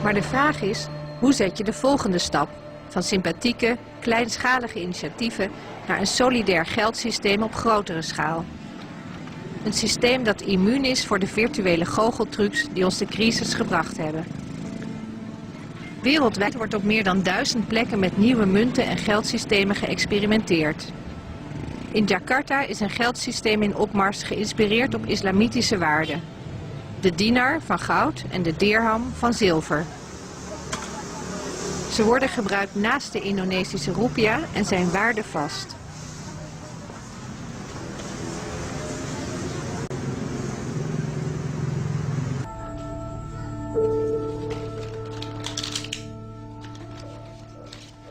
Maar de vraag is, hoe zet je de volgende stap? Van sympathieke, kleinschalige initiatieven naar een solidair geldsysteem op grotere schaal. Een systeem dat immuun is voor de virtuele goocheltrucs die ons de crisis gebracht hebben. Wereldwijd wordt op meer dan 1000 plekken met nieuwe munten en geldsystemen geëxperimenteerd. In Jakarta is een geldsysteem in opmars geïnspireerd op islamitische waarden. De dinar van goud en de dirham van zilver. Ze worden gebruikt naast de Indonesische roepia en zijn waardevast.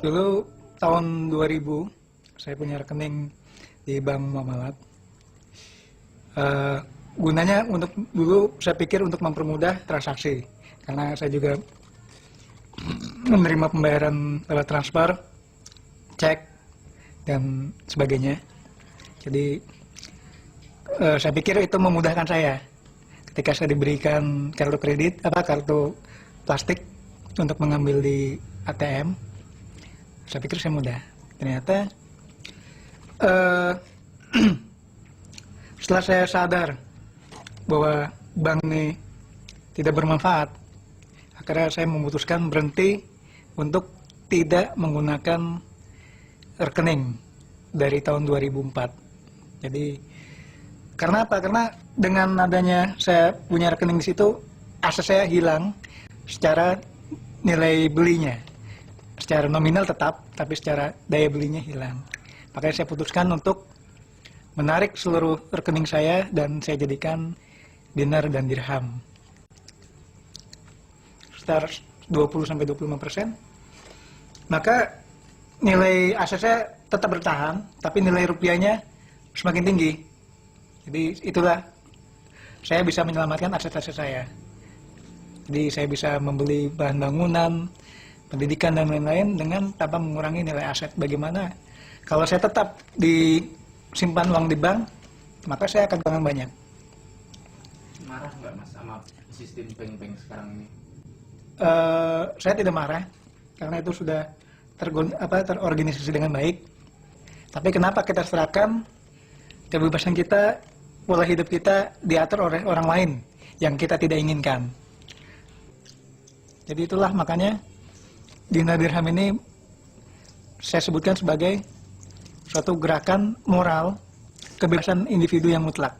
Dulu tahun 2000 saya punya rekening di Bank Muamalat. Gunanya untuk dulu saya pikir untuk mempermudah transaksi, karena saya juga menerima pembayaran lewat transfer, cek dan sebagainya. Jadi saya pikir itu memudahkan saya ketika saya diberikan kartu kredit, kartu plastik untuk mengambil di ATM. Saya pikir saya mudah. Ternyata setelah saya sadar bahwa bank ini tidak bermanfaat, akhirnya saya memutuskan berhenti untuk tidak menggunakan rekening dari tahun 2004. Jadi karena apa? Karena dengan adanya saya punya rekening di situ, aset saya hilang secara nilai belinya. Secara nominal tetap, tapi secara daya belinya hilang. Makanya saya putuskan untuk menarik seluruh rekening saya dan saya jadikan dinar dan dirham. Sekitar 20-25%. Maka nilai aset saya tetap bertahan, tapi nilai rupiahnya semakin tinggi. Jadi itulah saya bisa menyelamatkan aset-aset saya. Jadi saya bisa membeli bahan bangunan, pendidikan dan lain-lain dengan tanpa mengurangi nilai aset. Bagaimana kalau saya tetap disimpan uang di bank, maka saya akan kehilangan banyak. Marah nggak Mas sama sistem bank-bank sekarang ini? Saya tidak marah karena itu sudah terorganisasi dengan baik. Tapi kenapa kita serahkan kebebasan kita, pola hidup kita diatur oleh orang lain yang kita tidak inginkan? Jadi itulah makanya dinar dirham ini saya sebutkan sebagai suatu gerakan moral kebebasan individu yang mutlak.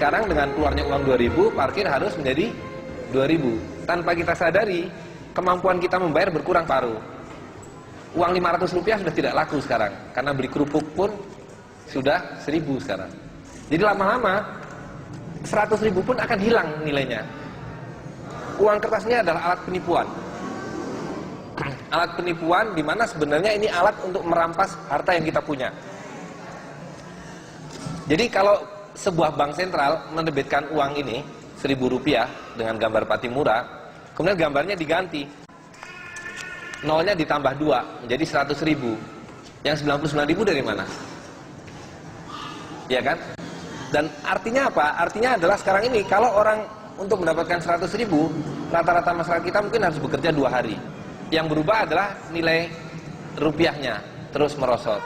Sekarang dengan keluarnya uang 2000, parkir harus menjadi 2000. Tanpa kita sadari, kemampuan kita membayar berkurang paruh. Uang 500 rupiah sudah tidak laku sekarang, karena beli kerupuk pun sudah 1000 sekarang. Jadi lama-lama 100.000 pun akan hilang nilainya. Uang kertas ini adalah alat penipuan. Alat penipuan di mana sebenarnya ini alat untuk merampas harta yang kita punya. Jadi kalau sebuah bank sentral menerbitkan uang ini 1.000 rupiah dengan gambar Patimura, kemudian gambarnya diganti, nolnya ditambah 2 menjadi 100.000. Yang 99.000 dari mana? Ya kan? Dan artinya apa? Artinya adalah sekarang ini kalau orang untuk mendapatkan 100.000, rata-rata masyarakat kita mungkin harus bekerja 2 hari. Yang berubah adalah nilai rupiahnya terus merosot.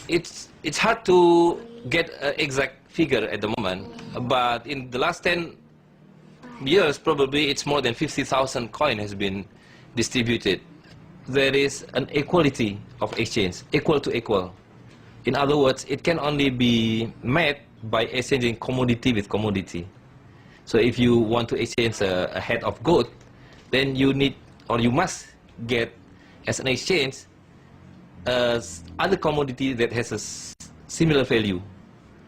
it's hard to get an exact figure at the moment, but in the last 10 years, probably it's more than 50,000 coin has been distributed. There is an equality of exchange, equal to equal. In other words, it can only be met by exchanging commodity with commodity. So if you want to exchange a head of goat, then you need or you must get as an exchange other commodity that has a similar value,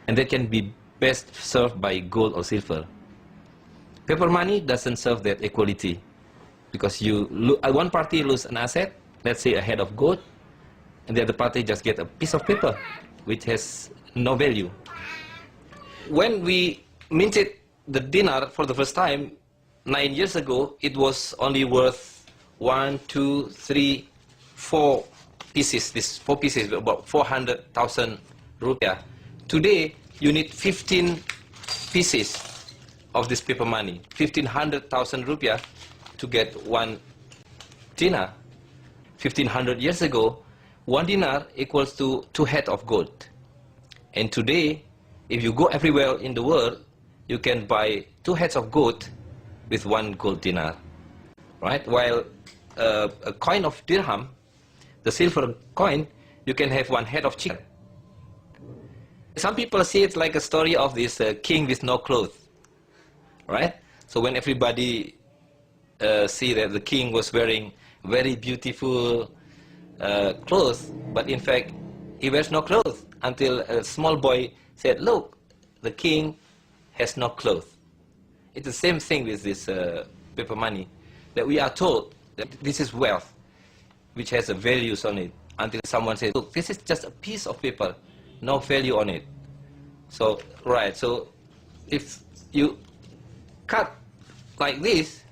and that can be best served by gold or silver. Paper money doesn't serve that equality, because one party lose an asset, let's say a head of gold, and the other party just get a piece of paper which has no value. When we minted the dinar for the first time 9 years ago, it was only worth 1, 2, 3, 4 pieces. These 4 pieces were about 400,000 rupiah. Today, you need 15 pieces of this paper money, 1,500,000 rupiah to get 1 dinar. 1,500 years ago, 1 dinar equals to 2 head of gold. And today, if you go everywhere in the world, you can buy 2 heads of gold with 1 gold dinar, right? While a coin of dirham, the silver coin, you can have 1 head of chicken. Some people see it like a story of this king with no clothes, right? So when everybody see that the king was wearing very beautiful clothes, but in fact he wears no clothes, until a small boy said, "Look, the king has no clothes." It's the same thing with this paper money, that we are told that this is wealth, which has a values on it, until someone says, "Look, this is just a piece of paper, no value on it." So, right, so if you cut like this,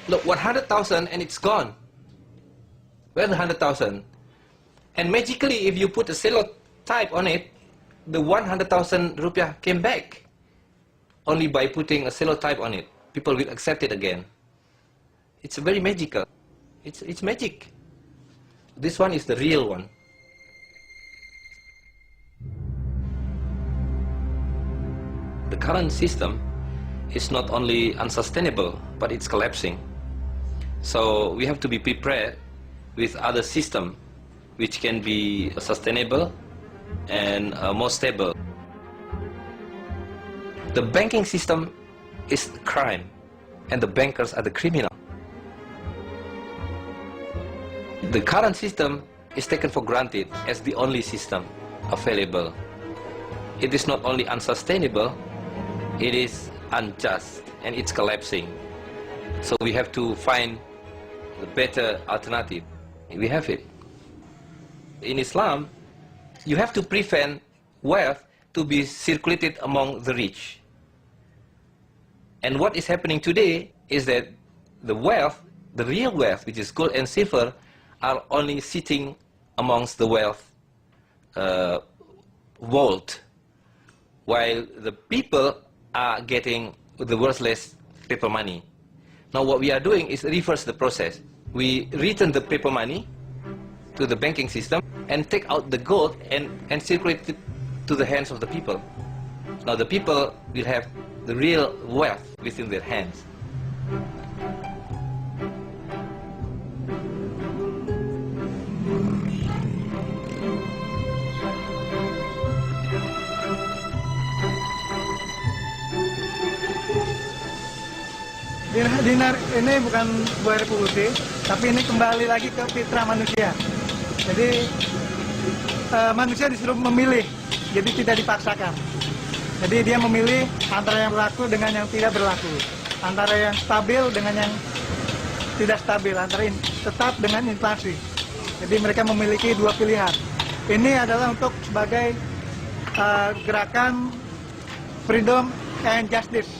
look, 100,000 and it's gone. Where's the 100,000? And magically, if you put a cellotype on it, the 100,000 rupiah came back. Only by putting a cellotype on it, people will accept it again. It's very magical. It's magic. This one is the real one. The current system is not only unsustainable, but it's collapsing. So we have to be prepared with other system which can be sustainable and more stable. The banking system is the crime, and the bankers are the criminal. The current system is taken for granted as the only system available. It is not only unsustainable, it is unjust, and it's collapsing. So we have to find the better alternative. We have it. In Islam, you have to prevent wealth to be circulated among the rich. And what is happening today is that the wealth, the real wealth, which is gold and silver, are only sitting amongst the wealth vault, while the people are getting the worthless paper money. Now what we are doing is reverse the process. We return the paper money to the banking system and take out the gold and circulate it to the hands of the people. Now the people will have the real wealth within their hands. Dinar ini bukan sebuah revolusi, tapi ini kembali lagi ke fitrah manusia. Jadi manusia disuruh memilih, jadi tidak dipaksakan. Jadi dia memilih antara yang berlaku dengan yang tidak berlaku, antara yang stabil dengan yang tidak stabil, antara tetap dengan inflasi. Jadi mereka memiliki dua pilihan. Ini adalah untuk sebagai gerakan freedom and justice.